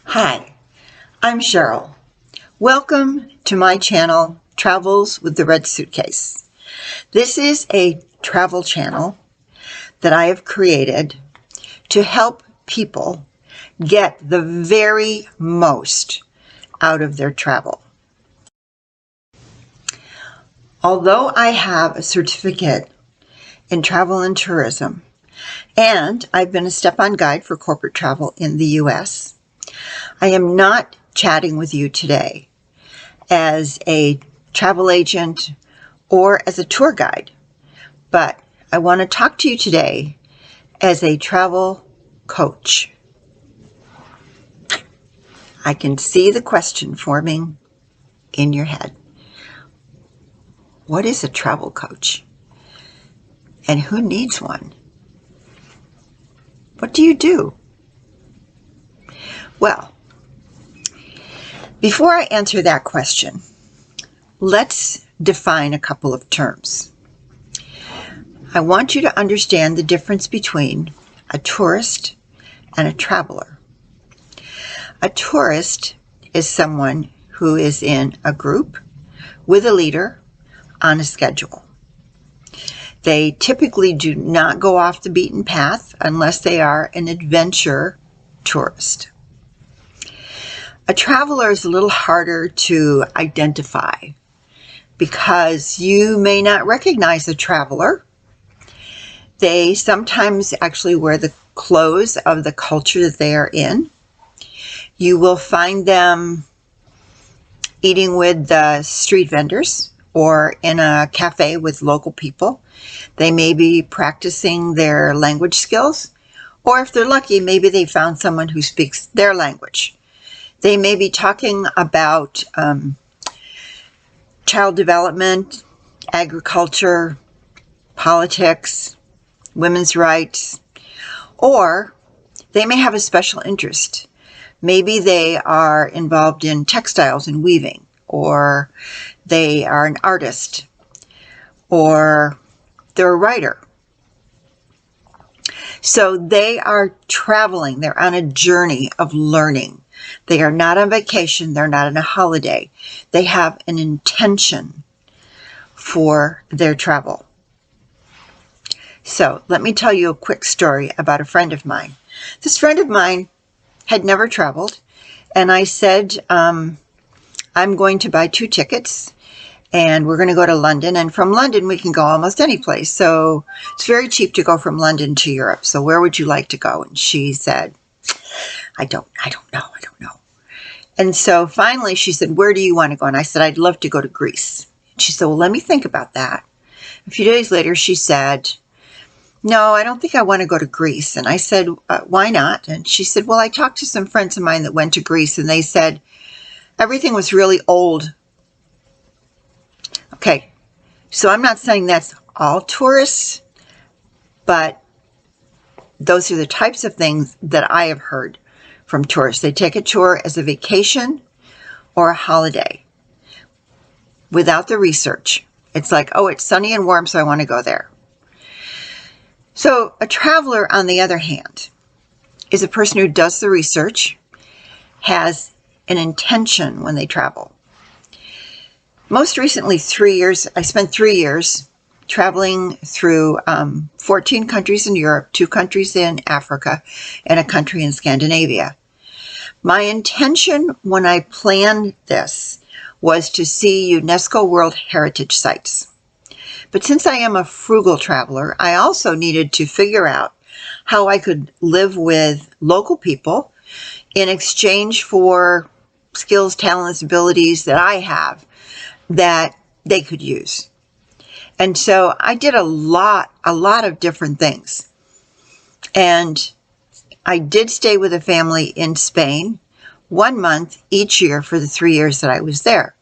Hi, I'm Sherrill. Welcome to my channel, Travels with the Red Suitcase. This is a travel channel that I have created to help people get the very most out of their travel. Although I have a certificate in travel and tourism, and I've been a step-on guide for corporate travel in the U.S., I am not chatting with you today as a travel agent or as a tour guide, but I want to talk to you today as a travel coach. I can see the question forming in your head. What is a travel coach? And who needs one? What do you do? Well, before I answer that question, let's define a couple of terms. I want you to understand the difference between a tourist and a traveler. A tourist is someone who is in a group with a leader on a schedule. They typically do not go off the beaten path unless they are an adventure tourist. A traveler is a little harder to identify because you may not recognize a traveler. They sometimes actually wear the clothes of the culture that they are in. You will find them eating with the street vendors or in a cafe with local people. They may be practicing their language skills, or if they're lucky, maybe they found someone who speaks their language. They may be talking about child development, agriculture, politics, women's rights, or they may have a special interest. Maybe they are involved in textiles and weaving, or they are an artist, or they're a writer. So they are traveling. They're on a journey of learning. They are not on vacation. They're not on a holiday. They have an intention for their travel. So let me tell you a quick story about a friend of mine. This friend of mine had never traveled, and I said, I'm going to buy 2 tickets, and we're going to go to London, and from London we can go almost any place. So it's very cheap to go from London to Europe. So where would you like to go? And she said, I don't know. And so finally she said, where do you want to go? And I said, I'd love to go to Greece. And she said, well, let me think about that. A few days later, she said, no, I don't think I want to go to Greece. And I said, why not? And she said, well, I talked to some friends of mine that went to Greece, and they said everything was really old. Okay, so I'm not saying that's all tourists, but those are the types of things that I have heard from tourists. They take a tour as a vacation or a holiday without the research. It's like, oh, it's sunny and warm, so I want to go there. So a traveler, on the other hand, is a person who does the research, has an intention when they travel. Most recently, I spent 3 years traveling through 14 countries in Europe, 2 countries in Africa, and a country in Scandinavia. My intention when I planned this was to see UNESCO World Heritage Sites. But since I am a frugal traveler, I also needed to figure out how I could live with local people in exchange for skills, talents, abilities that I have that they could use. And so I did a lot of different things. And I did stay with a family in Spain 1 month each year for the 3 years that I was there.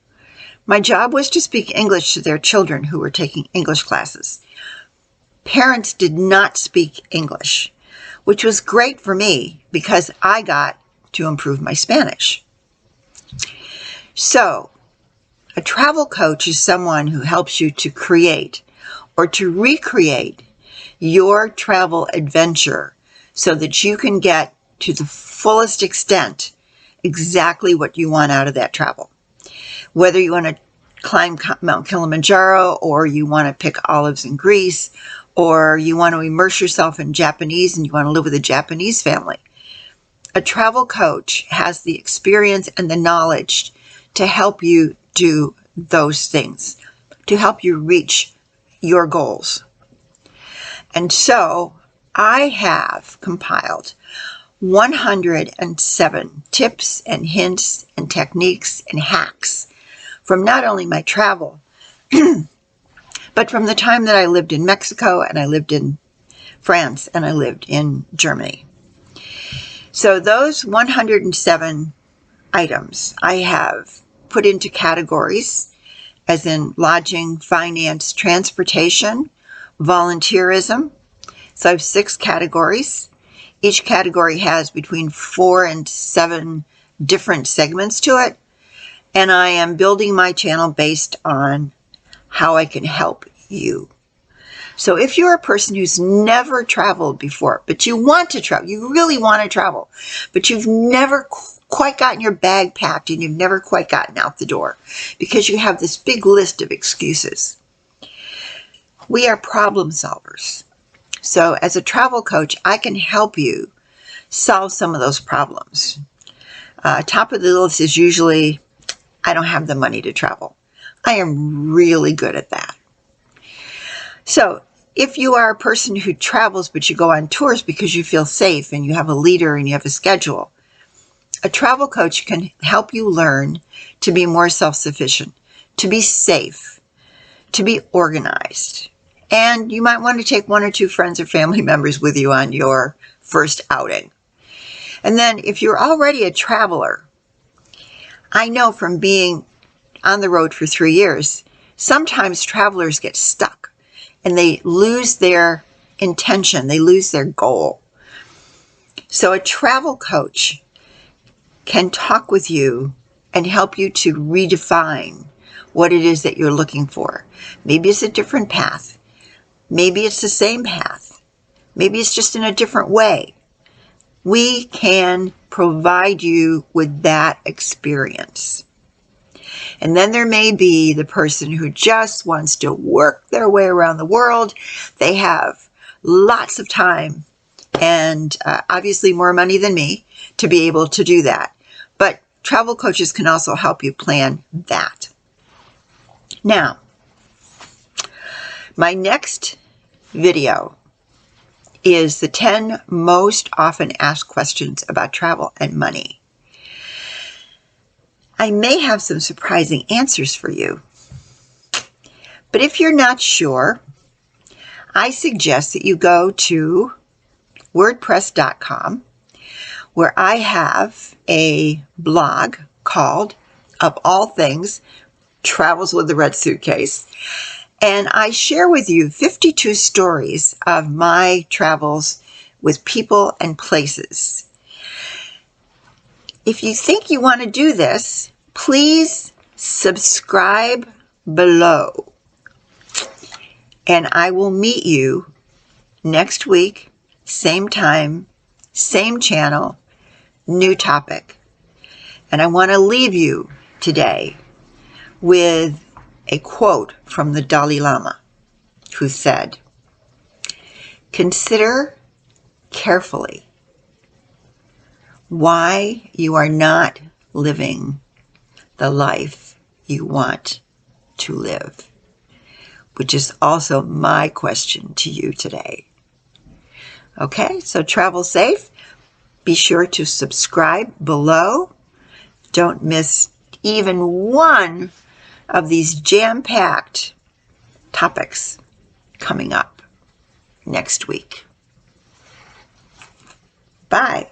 My job was to speak English to their children who were taking English classes. Parents did not speak English, which was great for me because I got to improve my Spanish. So, a travel coach is someone who helps you to create or to recreate your travel adventure so that you can get to the fullest extent exactly what you want out of that travel. Whether you want to climb Mount Kilimanjaro, or you want to pick olives in Greece, or you want to immerse yourself in Japanese and you want to live with a Japanese family. A travel coach has the experience and the knowledge to help you do those things, to help you reach your goals. And so I have compiled 107 tips and hints and techniques and hacks from not only my travel, but from the time that I lived in Mexico, and I lived in France, and I lived in Germany. So those 107 items I have put into categories, as in lodging, finance, transportation, volunteerism. So I have 6 categories. Each category has between 4 and 7 different segments to it. And I am building my channel based on how I can help you. So if you're a person who's never traveled before, but you want to travel, you really want to travel, but you've never quite gotten your bag packed and you've never quite gotten out the door because you have this big list of excuses. We are problem solvers. So as a travel coach, I can help you solve some of those problems. Top of the list is usually, I don't have the money to travel. I am really good at that. So if you are a person who travels, but you go on tours because you feel safe and you have a leader and you have a schedule, a travel coach can help you learn to be more self-sufficient, to be safe, to be organized. And you might want to take 1 or 2 friends or family members with you on your first outing. And then if you're already a traveler, I know from being on the road for 3 years, sometimes travelers get stuck and they lose their intention, they lose their goal. So a travel coach can talk with you and help you to redefine what it is that you're looking for. Maybe it's a different path. Maybe it's the same path. Maybe it's just in a different way. We can provide you with that experience. And then there may be the person who just wants to work their way around the world. They have lots of time and obviously more money than me to be able to do that. But travel coaches can also help you plan that. Now, my next video is the 10 most often asked questions about travel and money. I may have some surprising answers for you. But if you're not sure, I suggest that you go to wordpress.com, where I have a blog called, of all things, Travels with the Red Suitcase. And I share with you 52 stories of my travels with people and places. If you think you want to do this, please subscribe below. And I will meet you next week, same time, same channel, new topic. And I want to leave you today with a quote from the Dalai Lama, who said, "Consider carefully why you are not living the life you want to live," which is also my question to you today. Okay, so travel safe. Be sure to subscribe below. Don't miss even one of these jam-packed topics coming up next week. Bye.